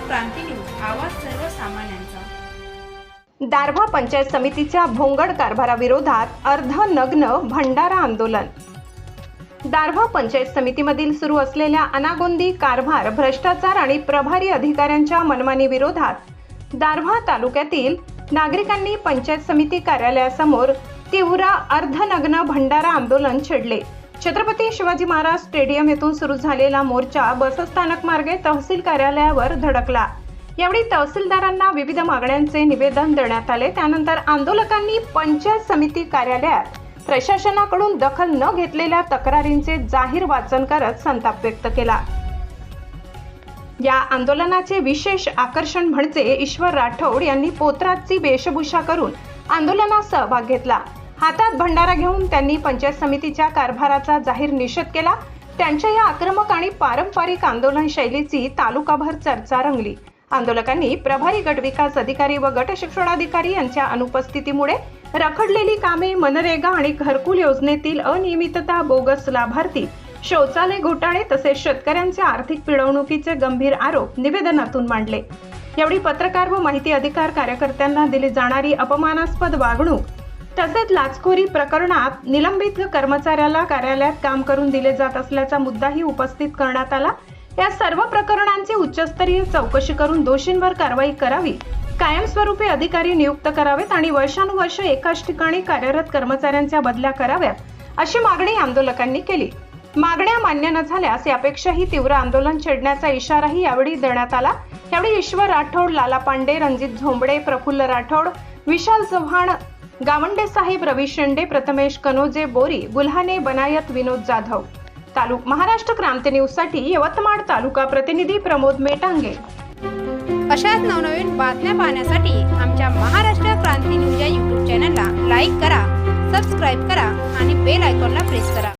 क्रांती news, आवाज सर्वसामान्यांचा। दारव्हा पंचायत समितीच्या भोंगड कारभाराविरोधात अर्धनग्न भंडारा आंदोलन। दारव्हा पंचायत समितीमधील सुरू असलेल्या अनागोंदी कारभार, भ्रष्टाचार आणि प्रभारी अधिकाऱ्यांच्या मनमानी विरोधात दारव्हा तालुक्यातील नागरिकांनी पंचायत समिती कार्यालयासमोर तीव्र अर्धनग्न भंडारा आंदोलन छेडले। छत्रपती शिवाजी महाराज स्टेडियम येथून सुरू झालेला मोर्चा बसस्थानक मार्गे तहसील कार्यालयावर धडकला। यावेळी तहसीलदारांना विविध मागण्यांचे निवेदन देण्यात आले। त्यानंतर आंदोलकांनी पंचायत समिती कार्यालयात प्रशासनाकडून दखल न घेतलेल्या तक्रारींचे जाहीर वाचन करत संताप व्यक्त केला। या आंदोलनाचे विशेष आकर्षण म्हणजे ईश्वर राठोड यांनी पोतराजची वेशभूषा करून आंदोलनात सहभाग घेतला। हातात भंडारा घेऊन त्यांनी पंचायत समितीच्या कारभाराचा जाहीर निषेध केला। त्यांच्या या आक्रमक आणि पारंपरिक आंदोलन शैलीची तालुकाभर चर्चा रंगली। आंदोलकांनी प्रभारी गट विकास अधिकारी व गट शिक्षणाधिकारी यांच्या अनुपस्थितीमुळे रखडलेली कामे, मनरेगा आणि घरकुल योजनेतील अनियमितता, बोगस लाभार्थी, शौचालय घोटाळे तसेच शेतकऱ्यांच्या आर्थिक पिळवणुकीचे गंभीर आरोप निवेदनातून मांडले। यावेळी पत्रकार व माहिती अधिकार कार्यकर्त्यांना दिली जाणारी अपमानास्पद वागणूक तसेच लाचखोरी प्रकरणात निलंबित कर्मचाऱ्याला कार्यालयात काम करून दिले जात असल्याचा मुद्दाही उपस्थित करण्यात आला। या सर्व प्रकरणांची उच्चस्तरीय चौकशी करून दोषींवर कारवाई करावी, कायमस्वरूपी अधिकारी नियुक्त करावेत आणि वर्षानुवर्ष एकाच ठिकाणी कार्यरत कर्मचाऱ्यांच्या बदल्या कराव्यात, अशी मागणी आंदोलकांनी केली। मागण्या मान्य न झाल्यास यापेक्षाही तीव्र आंदोलन छेडण्याचा इशाराही यावेळी देण्यात आला। यावेळी ईश्वर राठोड, लाला पांडे, रणजित झोंबडे, प्रफुल्ल राठोड, विशाल चव्हाण, गावंडे साहेब, रवी शेंडे, प्रथमेश कनोजे, बोरी, बुल्हाने, बनायत, विनोद जाधव। महाराष्ट्र क्रांती न्यूज साठी यवतमाळ तालुका प्रतिनिधी प्रमोद मेटांगे। अशाच नवनवीन बातम्या पाहण्यासाठी आमच्या महाराष्ट्र क्रांती न्यूज या YouTube चॅनलला लाईक करा, सबस्क्राईब करा आणि बेल आयकॉनला प्रेस करा।